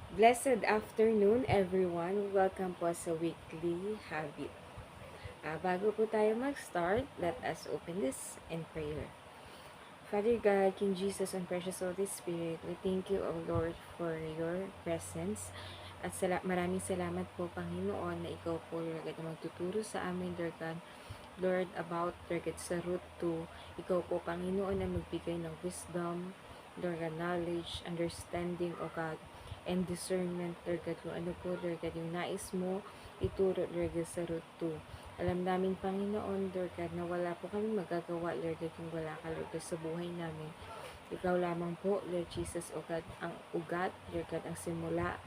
Blessed afternoon, everyone. Welcome po sa Weekly Habit. Bago po tayo mag-start, let us open this in prayer. Father God, King Jesus, and precious Holy Spirit, we thank you, O Lord, for your presence. At maraming salamat po, Panginoon, na ikaw po, Lord God, na magtuturo sa amin, Lord God, Lord, about, Lord God, sa root to. Ikaw po, Panginoon, na magbigay ng wisdom, Lord God, knowledge, understanding, O God, and discernment, Lord God, kung ano po, Lord God, yung nais mo, ituro, Lord God, sa root to. Alam namin, Panginoon, Lord God, na wala po kami magagawa, Lord God, kung wala ka, Lord God, sa buhay namin. Ikaw lamang po, Lord Jesus, O God, ang ugat, Lord God, ang simula,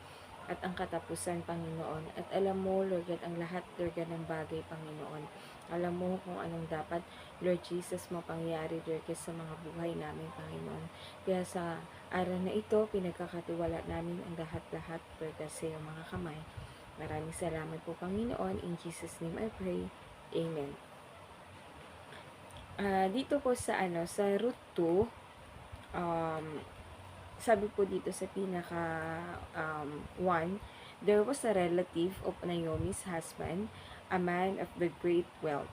at ang katapusan, Panginoon. At alam mo, Lord God, ang lahat, Lord God, ng bagay, Panginoon. Alam mo kung anong dapat, Lord Jesus, mapangyari, Lord God, sa mga buhay namin, Panginoon. Kaya sa araw na ito, pinagkakatiwala namin ang lahat-lahat, Lord God, sa iyong mga kamay. Maraming salamat po, Panginoon. In Jesus' name I pray. Amen. Dito po sa root 2, um, sabi po dito sa pinaka 1, there was a relative of Naomi's husband, a man of the great wealth,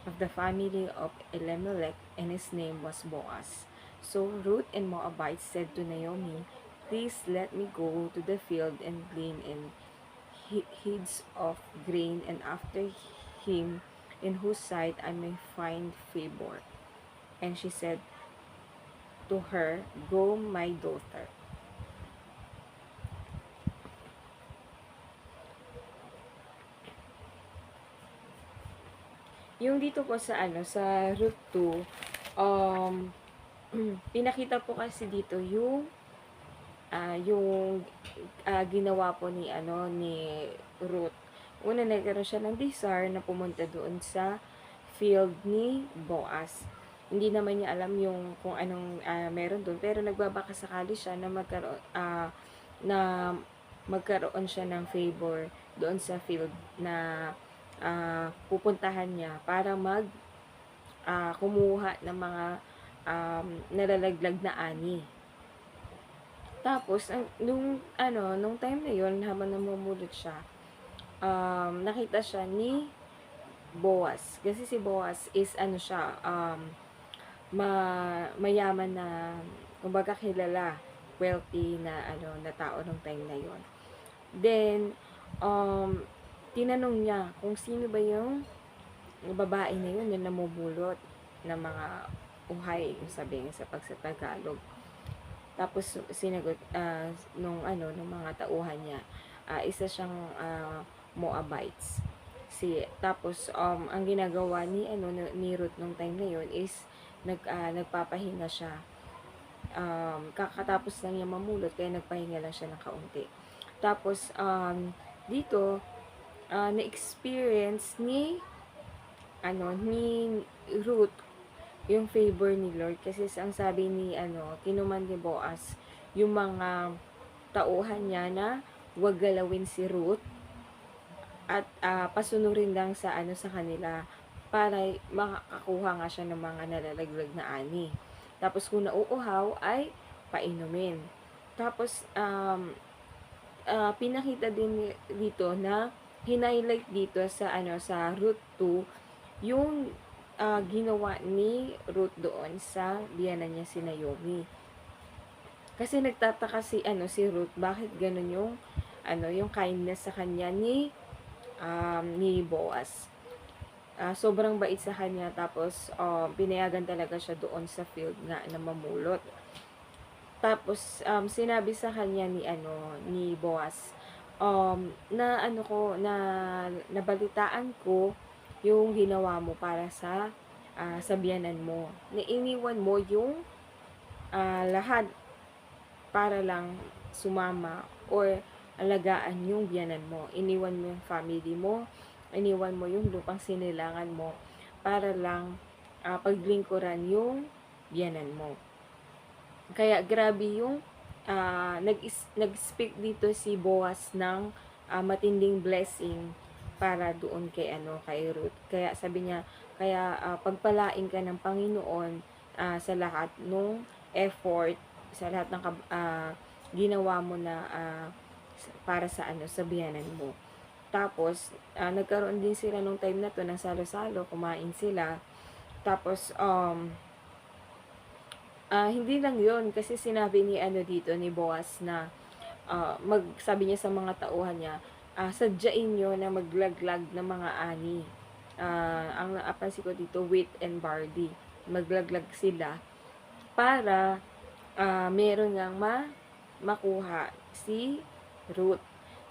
of the family of Elimelech, and his name was Boaz. So Ruth and Moabite said to Naomi, "Please let me go to the field and glean in heads of grain, and after him in whose sight I may find favor." And she said to her, "Go, my daughter." Yung dito po sa root 2, um, pinakita po kasi dito yung ginawa po ni Ruth. Una, nagkaroon siya ng desire na pumunta doon sa field ni Boaz. Hindi naman niya alam yung kung anong meron doon, pero nagbabakasakali siya na magkaroon siya ng favor doon sa field na pupuntahan niya para kumuha ng mga nalalaglag na ani. Tapos, nung time na yon, habang namumulot siya, nakita siya ni Boaz. Kasi si Boaz is mayaman na, kumbaga kilala, wealthy na tao nung time na yon. Then, um, tinanong niya kung sino ba yung babae na yun na namumulot ng mga uhay, yung sabihin sa Tagalog. Tapos sinagot nung mga tauhan niya, isa siyang Moabites. Tapos ang ginagawa ni Ruth nung time na yon is nagpapahinga siya. Kakatapos lang niya mamulot, kaya nagpahinga lang siya ng kaunti. Tapos dito na-experience ni Ruth yung favor ni Lord, kasi ang sabi kinuman ni Boaz yung mga tauhan niya na wag galawin si Ruth at pasunurin lang sa kanila para makakuha nga siya ng mga nalalaglag na ani. Tapos kung nauuhaw ay painumin. Tapos pinakita din dito na highlight dito sa Ruth 2 yung ginawa ni Ruth doon sa biyanan niya si Naomi. Kasi nagtataka si Ruth, bakit ganun yung kindness sa kanya ni Boaz. Sobrang bait sa kanya, tapos pinayagan talaga siya doon sa field nga na mamulot. Tapos sinabi sa kanya ni Boaz, na nabalitaan ko yung ginawa mo para sa biyanan mo. Na iniwan mo yung lahat para lang sumama or alagaan yung biyanan mo. Iniwan mo yung family mo, iniwan mo yung lupang sinilangan mo para lang paglingkuran yung biyanan mo. Kaya grabe yung nag-speak dito si Boaz ng matinding blessing para doon kay Ruth. Kaya sabi niya, pagpalain ka ng Panginoon sa lahat ng effort, sa lahat ng ginawa mo na para sa ano, sa biyanan mo. Tapos, nagkaroon din sila nung time na to ng salo-salo, kumain sila. Tapos, hindi lang yon kasi sinabi ni ano dito, ni Boaz na, sabi niya sa mga tauhan niya, sadyain nyo na maglaglag ng mga ani. Ang napansin ko dito, wheat and barley. Maglaglag sila para meron ngang makuha si Ruth.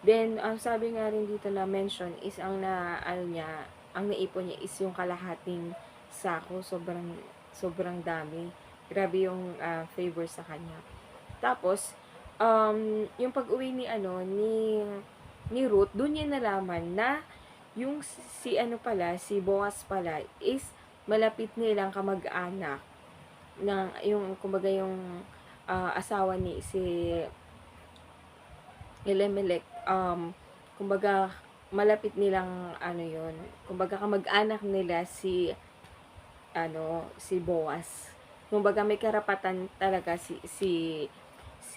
Then, ang sabi nga rin dito na mention is ang naipon niya is yung kalahating sako. Sobrang dami. Grabe yung favor sa kanya. Tapos, yung pag-uwi ni Ruth, doon niya nalaman na yung si Boaz pala is malapit nilang kamag-anak ng yung kumbaga yung asawa ni si Elimelech, kumbaga malapit nilang yun, kumbaga kamag-anak nila si Boaz. Kumbaga may karapatan talaga si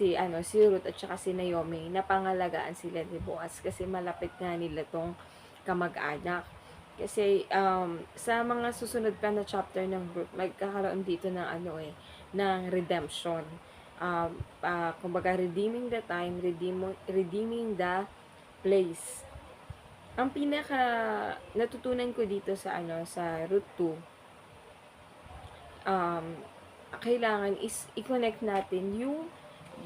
Ruth at saka si Naomi na pangalagaan sila ni Boaz kasi malapit nga nila tong kamag-anak. Kasi sa mga susunod pa na chapter ng Ruth, magkakaroon dito ng ng redemption. Kumbaga redeeming the time, redeeming the place. Ang pinaka natutunan ko dito sa Ruth 2, kailangan is i-connect natin yung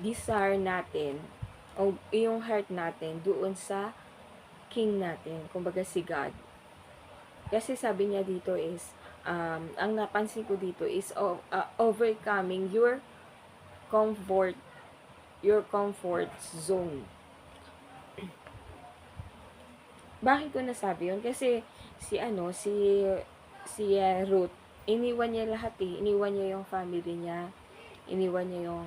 desire natin o yung heart natin doon sa king natin, kumbaga si God. Kasi sabi niya dito is, ang napansin ko dito is overcoming your comfort zone. Bakit ko nasabi yun? Kasi si Ruth, iniwan niya lahat Iniwan niya yung family niya, iniwan niya yung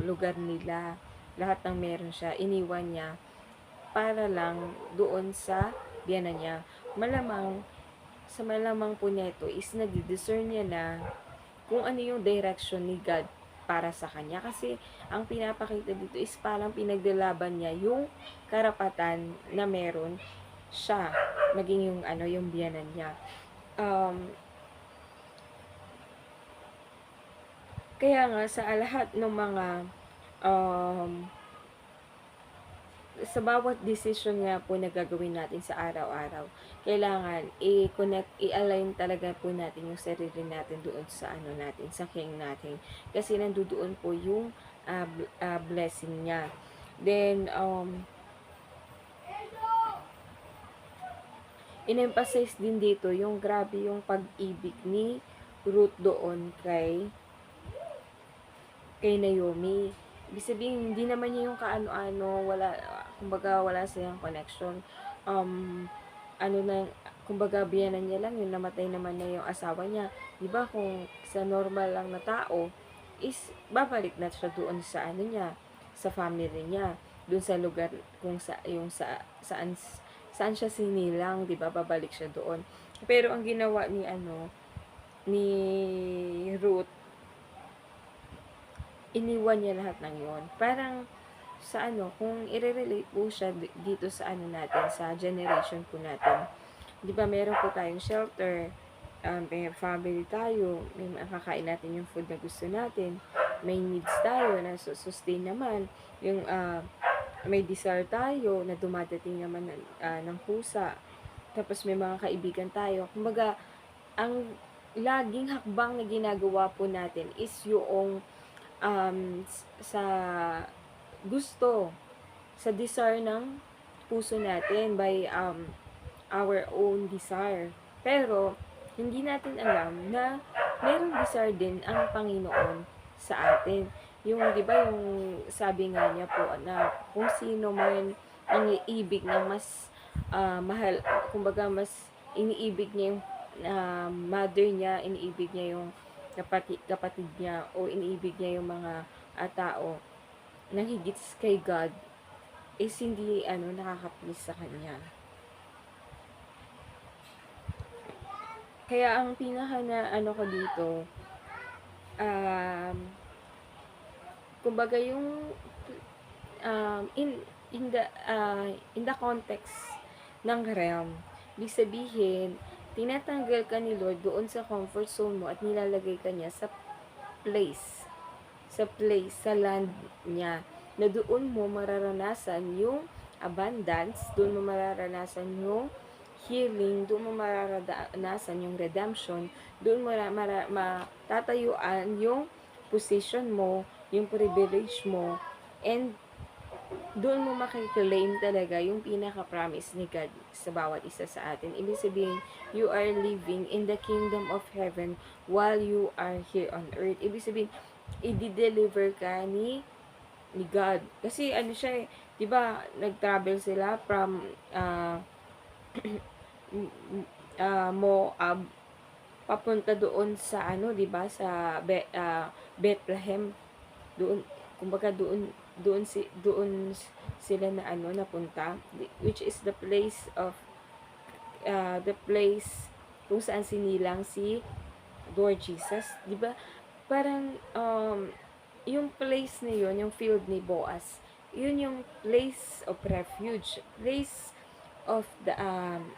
lugar nila, lahat ng meron siya, iniwan niya para lang doon sa biyanan niya. Malamang po nito is nadi-discern niya na kung ano yung direction ni God para sa kanya. Kasi ang pinapakita dito is parang pinaglalaban niya yung karapatan na meron siya, maging yung biyanan niya. Kaya nga sa lahat ng mga sa bawat decision nga po na gagawin natin sa araw-araw, kailangan i-align talaga po natin yung sarili natin doon sa natin, sa king natin. Kasi nandoon po yung blessing niya. Then, in-emphasize din dito yung grabe yung pag-ibig ni Ruth doon kay Naomi. Ibig sabihin, hindi naman niya yung kaano-ano, kumbaga wala silang connection. Kumbaga biyanan niya lang, yung namatay naman na yung asawa niya. Diba kung sa normal lang na tao, is babalik na siya doon sa sa family niya. Doon sa lugar, saan siya sinilang, diba, babalik siya doon. Pero ang ginawa ni Ruth, iniwan niya lahat ng yon. Parang sa kung i-relate po siya dito sa natin, sa generation po natin. 'Di ba meron po tayong shelter, may family tayo, may makakain natin yung food na gusto natin, may needs tayo na sustain naman, yung may desire tayo na dumadating naman ng pusa. Tapos may mga kaibigan tayo. Kumbaga, ang laging hakbang na ginagawa po natin is yung sa gusto, sa desire ng puso natin by our own desire. Pero, hindi natin alam na merong desire din ang Panginoon sa atin. Yung, di ba, yung sabi nga niya po na kung sino man ang iibig na mas mahal, kumbaga mas iniibig niya yung mother niya, iniibig niya yung kapatid niya, o iniibig niya yung mga tao nang higit kay God, is hindi nakaka-please sa kanya. Kaya ang pinaka na ko dito, kumbaga yung in the context ng realm. Ibig sabihin, tinatanggal ka ni Lord doon sa comfort zone mo at nilalagay ka niya place, sa land niya, na doon mo mararanasan yung abundance, doon mo mararanasan yung healing, doon mo mararanasan yung redemption, doon mo matatayuan yung position mo, yung privilege mo, and doon mo makiklaim talaga yung pinaka-promise ni God sa bawat isa sa atin. Ibig sabihin, you are living in the kingdom of heaven while you are here on earth. Ibig sabihin, i-deliver ka ni God. Kasi ano siya 'di ba, nag-travel sila from Moab papunta doon sa ano, 'di ba, sa Bethlehem. Doon, kumbaga doon sila na ano napunta, which is the place kung saan sinilang si Lord Jesus, 'di ba? Parang yung place na yun, yung field ni Boaz, yun yung place of refuge, place of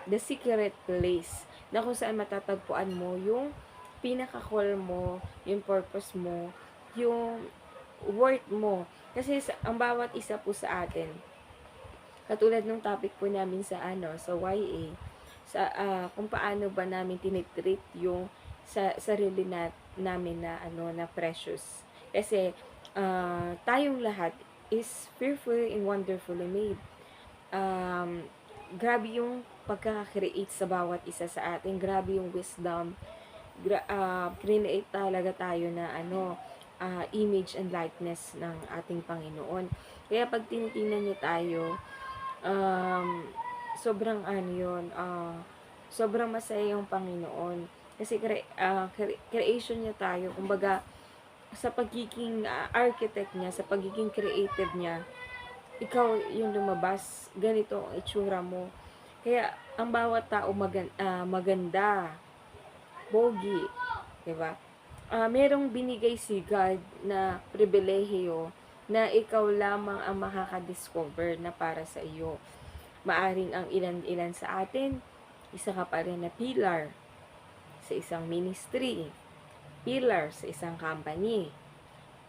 the secret place na kung saan matatagpuan mo yung pinaka-call mo, yung purpose mo, yung worth mo. Kasi ang bawat isa po sa atin, katulad ng topic po namin sa sa YA, kung paano ba namin tinitreat yung sa sarili namin na na precious. Kasi tayong lahat is fearfully and wonderfully made. Grabe yung pagkaka-create sa bawat isa sa atin. Grabe yung wisdom. Create talaga tayo na image and likeness ng ating Panginoon. Kaya pag tinitingnan niyo tayo, sobrang sobrang masaya yung Panginoon. Kasi creation niya tayo. Kumbaga, sa pagiging architect niya, sa pagiging creative niya, ikaw yung lumabas, ganito ang itsura mo. Kaya, ang bawat tao maganda, pogi, diba? Merong binigay si God na pribilehiyo na ikaw lamang ang makaka-discover na para sa iyo. Maaring ang ilan-ilan sa atin, isa ka pa rin na pillar sa isang ministry, pillar sa isang company,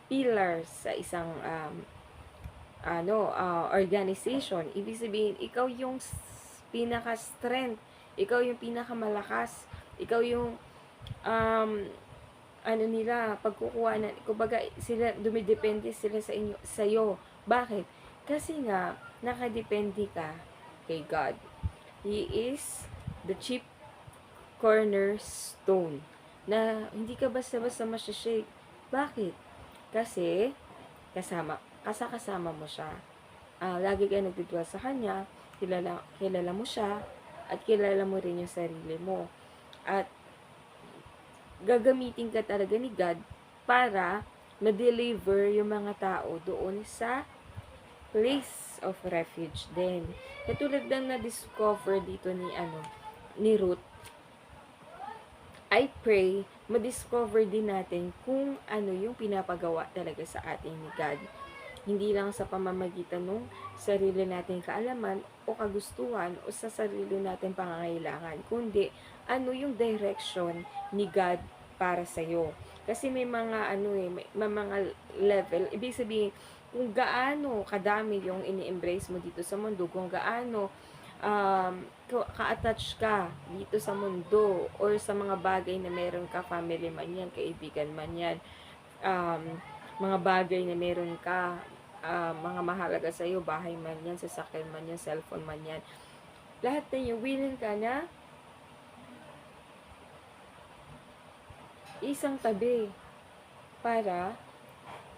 pillar sa isang organization. Ibig sabihin, ikaw yung pinaka-strength, ikaw yung pinaka-malakas, ikaw yung pagkukuha na, kumbaga, sila, dumidepende sila sa iyo. Bakit? Kasi nga, nakadepende ka kay God. He is the chief cornerstone na hindi ka basta-basta masya-shake. Bakit? Kasi kasama mo siya. Lagi ka nagdudwal sa kanya, kilala mo siya, at kilala mo rin yung sarili mo. At gagamitin ka talaga ni God para ma-deliver yung mga tao doon sa place of refuge din. Katulad ng na-discover dito ni Ruth, I pray ma-discover din natin kung ano yung pinapagawa talaga sa atin ni God. Hindi lang sa pamamagitan ng sarili nating kaalaman o kagustuhan o sa sarili nating pangangailangan, kundi ano yung direction ni God para sa iyo. Kasi may mga may mga level. Ibig sabihin, kung gaano kadami yung ini-embrace mo dito sa mundo, kung gaano ka-attach ka dito sa mundo or sa mga bagay na meron ka, family man yan, kaibigan man yan, mga bagay na meron ka, mga mahalaga sa iyo, bahay man yan, sasakyan man yan, cellphone man yan, lahat na yung willing ka na isang tabi para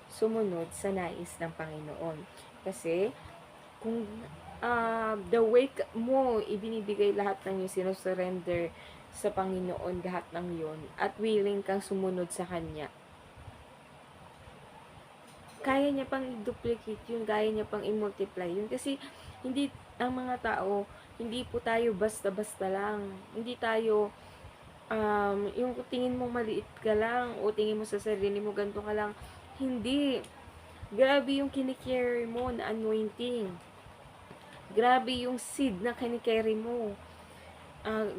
sumunod sa nais ng Panginoon. Kasi kung the wake mo, ibinibigay lahat ng yung sinusurrender sa Panginoon, lahat ng yun, at willing kang sumunod sa Kanya, kaya niya pang i-duplicate yun, kaya niya pang i-multiply yun. Kasi hindi, ang mga tao, hindi po tayo basta-basta lang. Hindi tayo, yung tingin mo maliit ka lang, o tingin mo sa sarili mo ganito ka lang, hindi. Grabe yung kinicarry mo na anointing. Grabe yung seed na kinikerry mo.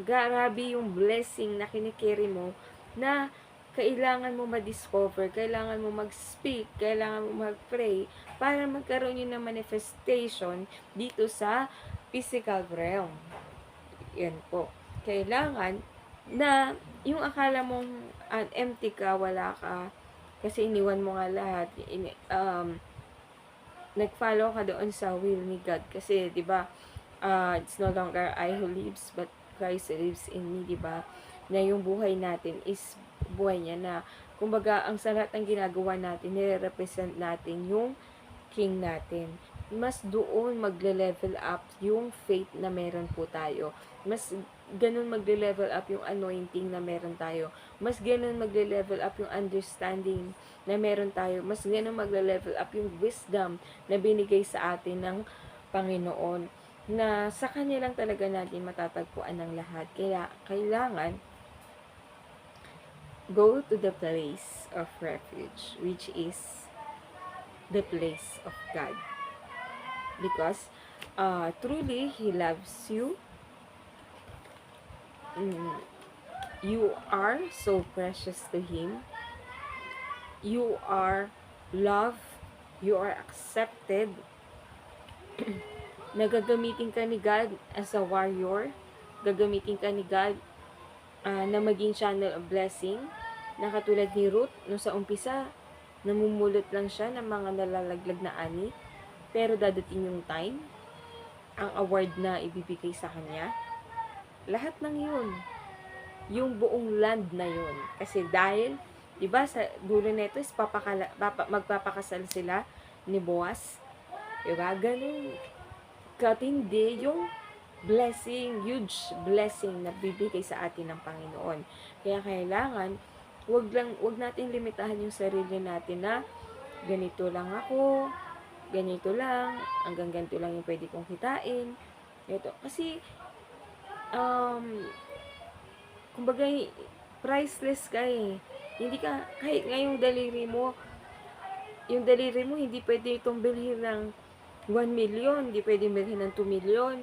Grabe yung blessing na kinikerry mo na kailangan mo ma-discover, kailangan mo mag-speak, kailangan mo mag-pray para magkaroon yun ng manifestation dito sa physical realm. Yan po. Kailangan na yung akala mong empty ka, wala ka, kasi iniwan mo nga lahat, nag-follow ka doon sa will ni God. Kasi, di ba, it's no longer I who lives, but Christ lives in me, di ba? Na yung buhay natin is buhay niya na, kumbaga, ang sa lahat ng ginagawa natin, nire-represent natin yung King natin. Mas doon magle-level up yung faith na meron po tayo. Mas ganun magle-level up yung anointing na meron tayo. Mas ganun magle-level up yung understanding na meron tayo. Mas ganun magle-level up yung wisdom na binigay sa atin ng Panginoon. Na sa Kanya lang talaga natin matatagpuan ng lahat. Kaya kailangan go to the place of refuge, which is the place of God. Because truly, He loves you. You are so precious to Him. You are loved. You are accepted. Nagagamitin ka ni God as a warrior. Gagamitin ka ni God na maging channel of blessing. Na katulad ni Ruth, nung sa umpisa, namumulot lang siya ng mga nalalaglag na ani. Pero dadating yung time, ang award na ibibigay sa kanya, lahat ng yun, yung buong land na yun. Kasi dahil, di ba sa dulo nito is magpapakasal sila ni Boaz. Di ba? Ganun katindi yung blessing, huge blessing na bibigay sa atin ng Panginoon. Kaya kailangan, wag natin limitahan yung sarili natin na ganito lang ako, ganito lang, hanggang ganito lang yung pwede kong kitain. Ito. Kasi, kumbaga, priceless ka eh. Hindi ka, kahit ngayong yung daliri mo, hindi pwede itong bilhin ng 1 million, hindi pwede bilhin ng 2 million,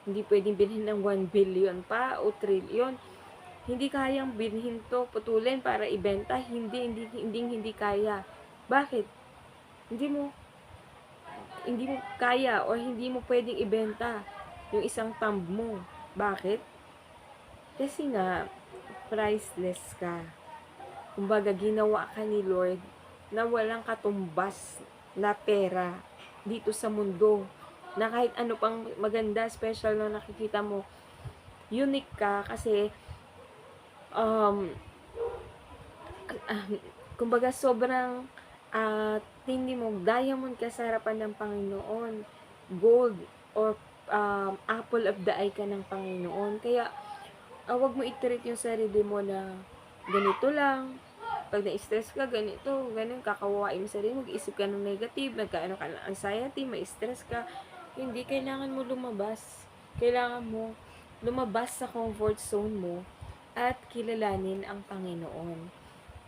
hindi pwede bilhin ng 1 billion pa o trillion. Hindi kayang bilhin to, putulin para ibenta, hindi kaya. Bakit? Hindi mo kaya o hindi mo pwedeng ibenta yung isang thumb mo. Bakit? Kasi nga, priceless ka. Kumbaga, ginawa ka ni Lord na walang katumbas na pera dito sa mundo. Na kahit ano pang maganda, special na nakikita mo, unique ka kasi kumbaga sobrang tindi mo, diamond ka sa harapan ng Panginoon, gold or apple of the eye ka ng Panginoon. Kaya wag mo i-treat yung sarili mo na ganito lang. Pag na-stress ka, ganito, ganun, kakawain mo sarili mo, mag-isip ka ng negative, nagkaano ka ng anxiety, may stress ka. Hindi, kailangan mo lumabas. Kailangan mo lumabas sa comfort zone mo at kilalanin ang Panginoon.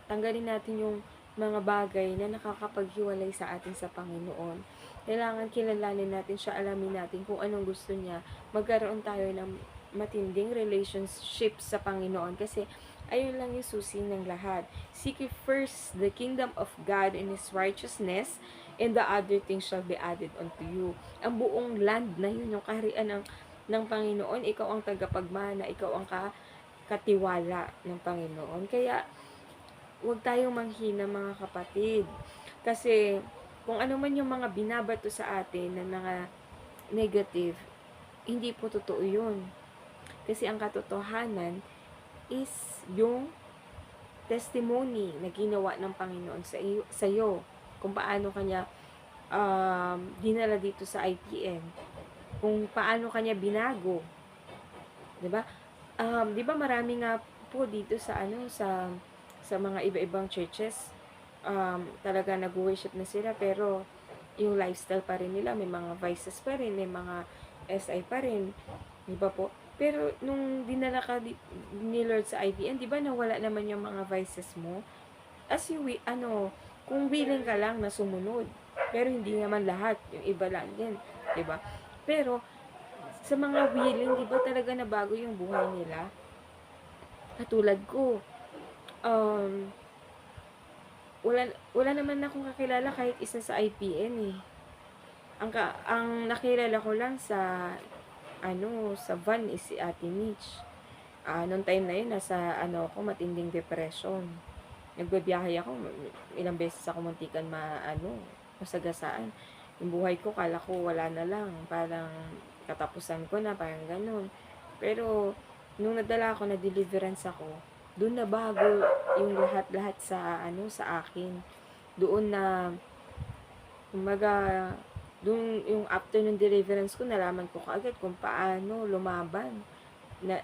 Tanggalin natin yung mga bagay na nakakapaghiwalay sa atin sa Panginoon. Kailangan kilalanin natin siya, alamin natin kung anong gusto niya. Magkaroon tayo ng matinding relationship sa Panginoon kasi ayun lang yung susi ng lahat. Seek ye first the kingdom of God and His righteousness, and the other things shall be added unto you. Ang buong land na yun, yung kaharian ng Panginoon, ikaw ang tagapagmana, ikaw ang katiwala ng Panginoon. Kaya, huwag tayong manghina mga kapatid. Kasi, kung ano man yung mga binabato sa atin na mga negative, hindi po totoo yun. Kasi ang katotohanan is yung testimony na ginawa ng Panginoon sa iyo. Kung paano kanya dinala dito sa IPM. Kung paano kanya binago. 'Di ba? 'Di ba marami nga po dito sa sa mga iba-ibang churches, talaga nag-worship na sila pero yung lifestyle pa rin nila, may mga vices pa rin, may mga SI pa rin, di ba po? Pero nung dinala ka ni Lord sa IVN, di ba nawala naman yung mga vices mo? As you, kung willing ka lang na sumunod, pero hindi naman lahat, yung iba lang din, di ba? Pero sa mga willing, di ba talaga nabago yung buhay nila? Katulad ko, um, wala naman akong kakilala kahit isa sa IPN eh. Ang nakilala ko lang sa sa van is si Ate Mitch. Nung time na yun, nasa ako, matinding depression. Nagbabiyahe ako, ilang beses ako muntikan masagasaan. Yung buhay ko, kala ko wala na lang. Parang katapusan ko na, parang ganun. Pero, nung nadala ako, na deliverance ako, doon na bago yung lahat-lahat sa akin. Doon na, kumbaga, doon yung after ng deliverance ko, nalaman ko kaagad kung paano lumaban. Na,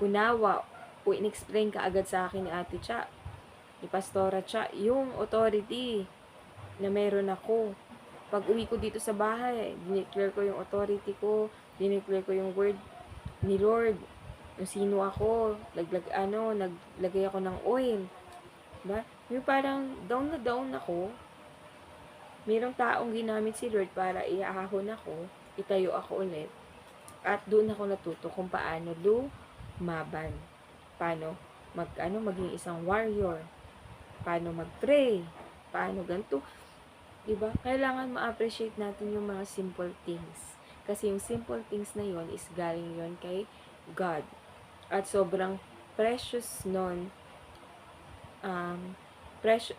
unawa o in-explain kaagad sa akin ni Ate Cha, ni Pastora Cha, yung authority na meron ako. Pag uwi ko dito sa bahay, dineclare ko yung authority ko, dineclare ko yung word ni Lord, yung sino ako, naglagay ako ng oil. Diba? Yung parang down na down ako, mayroong taong ginamit si Lord para iahahon ako, itayo ako ulit. At doon ako natuto kung paano lumaban. Paano maging isang warrior. Paano mag-pray. Paano ganito. Diba? Kailangan ma-appreciate natin yung mga simple things. Kasi yung simple things na yon is galing yon kay God. At sobrang precious nun.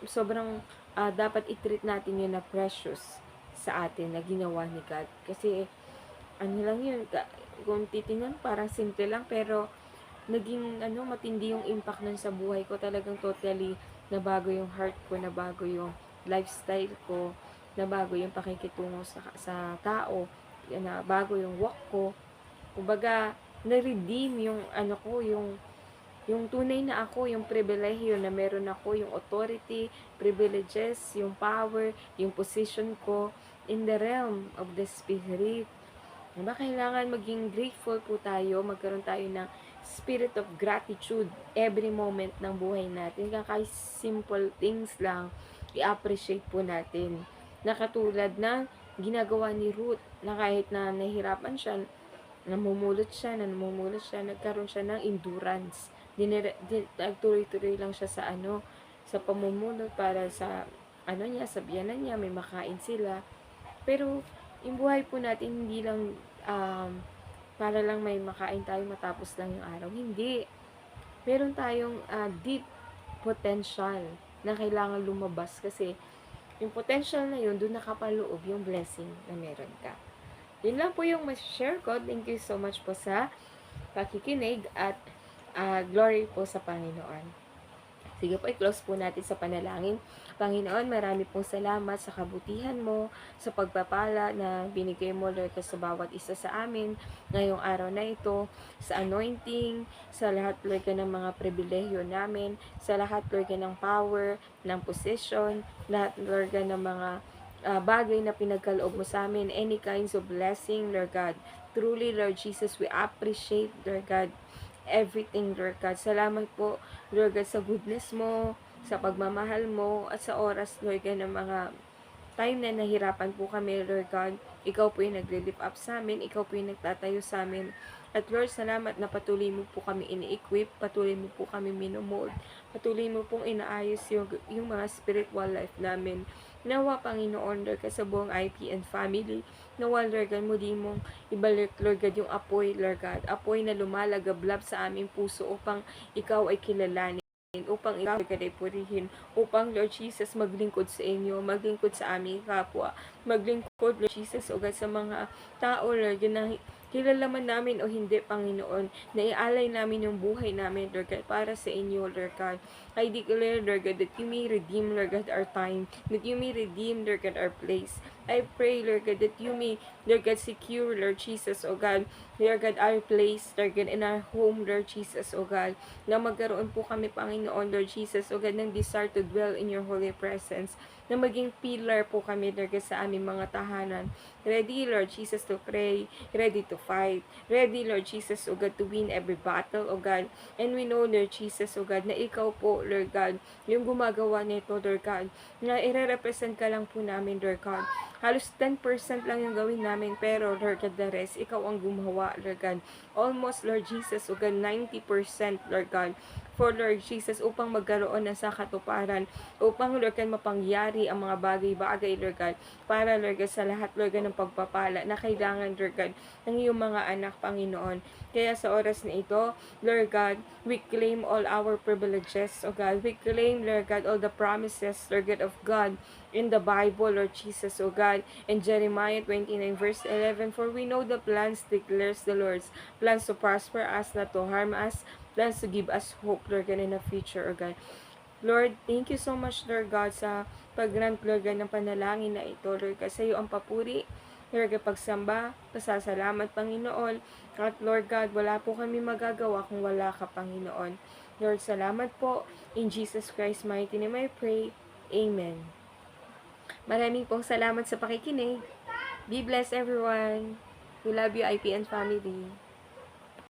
Sobrang dapat i-treat natin yun na precious sa atin na ginawa ni God. Kasi lang yun, kung titingnan parang simple lang, pero naging matindi yung impact nun sa buhay ko. Talagang totally nabago yung heart ko, nabago yung lifestyle ko, nabago yung pakikitungo sa tao, nabago yung walk ko. Kumbaga, na-redeem yung yung tunay na ako, yung pribilehiyo na meron ako, yung authority, privileges, yung power, yung position ko in the realm of the spirit. Diba? Kailangan maging grateful po tayo, magkaroon tayo ng spirit of gratitude every moment ng buhay natin. Kahit simple things lang, i-appreciate po natin. Nakatulad ng ginagawa ni Ruth, na kahit na nahihirapan siya, namumulot siya, nagkaroon siya ng endurance. Nagtuloy-tuloy lang siya sa pamumulot para sa sa biyanan niya, may makain sila. Pero yung buhay po natin hindi lang para lang may makain tayo matapos lang yung araw. Hindi. Meron tayong deep potential na kailangan lumabas kasi yung potential na yun, doon nakapaloob yung blessing na meron ka. Yun lang po yung share ko. Thank you so much po sa pakikinig at glory po sa Panginoon. Sige po, i-close po natin sa panalangin. Panginoon, marami pong salamat sa kabutihan mo, sa pagpapala na binigay mo, Lord, sa bawat isa sa amin ngayong araw na ito, sa anointing, sa lahat, Lord, ng mga pribilehiyo namin, sa lahat, Lord, ng power, ng position, lahat, Lord, ng mga bagay na pinagkaloob mo sa amin, any kinds of blessing, Lord God. Truly, Lord Jesus, we appreciate, Lord God, everything, Lord God. Salamat po, Lord God, sa goodness mo, sa pagmamahal mo, at sa oras, Lord God, ng mga time na nahirapan po kami, Lord God. Ikaw po yung nagre-lift up sa amin, ikaw po yung nagtatayo sa amin. At Lord, salamat na patuloy mo po kami ini-equip, patuloy mo po kami minomold, patuloy mo pong inaayos yung mga spiritual life namin. Nawa, Panginoon, Lord God, sa buong IPN family, nawa, Lord God, muli mong ibalik, Lord God, yung apoy, Lord God, apoy na lumalagablab sa aming puso upang ikaw ay kilalanin, upang ikaw ay purihin, upang Lord Jesus maglingkod sa inyo, maglingkod sa aming kapwa, maglingkod Lord Jesus o sa mga tao Lord na kilala man namin o hindi, Panginoon, na ialay namin yung buhay namin, Lord God, para sa inyo, Lord God. I declare, Lord God, that you may redeem, Lord God, our time, that you may redeem, Lord God, our place. I pray, Lord God, that you may, Lord God, secure, Lord Jesus, O God, Lord God, our place, Lord God, in our home, Lord Jesus, O God, na magkaroon po kami, Panginoon, Lord Jesus, O God, ng desire to dwell in your holy presence, na maging pillar po kami, Lord God, sa aming mga tahanan. Ready, Lord Jesus, to pray, ready to fight, ready, Lord Jesus, O God, to win every battle, O God, and we know, Lord Jesus, O God, na ikaw po, Lord God, yung gumagawa nito, Lord God, na ire-represent ka lang po namin, Lord God. Halos 10% lang yung gawin namin, pero Lord God, the rest, ikaw ang gumawa, Lord God. Almost, Lord Jesus, o 90%, Lord God, for Lord Jesus, upang magkaroon na sa katuparan, upang Lord God, mapangyari ang mga bagay-bagay, Lord God, para Lord God, sa lahat, Lord God, ng pagpapala na kailangan, Lord God, ng iyong mga anak, Panginoon. Kaya sa oras na ito, Lord God, we claim all our privileges, O God. We claim, Lord God, all the promises, Lord God, of God in the Bible, Lord Jesus, O God. In Jeremiah 29 verse 11, for we know the plans declares the Lord's plans to prosper us, not to harm us, plans to give us hope, Lord God, in the future, O God. Lord, thank you so much, Lord God, sa pag-grant, Lord God, ng panalangin na ito, Lord God. Sa iyo ang papuri, Lord God, pagsamba, pasasalamat, Panginoon. At Lord God, wala po kami magagawa kung wala ka, Panginoon. Lord, salamat po. In Jesus Christ mighty name I pray. Amen. Maraming pong salamat sa pakikinig. Be blessed, everyone. We love you, IPN family.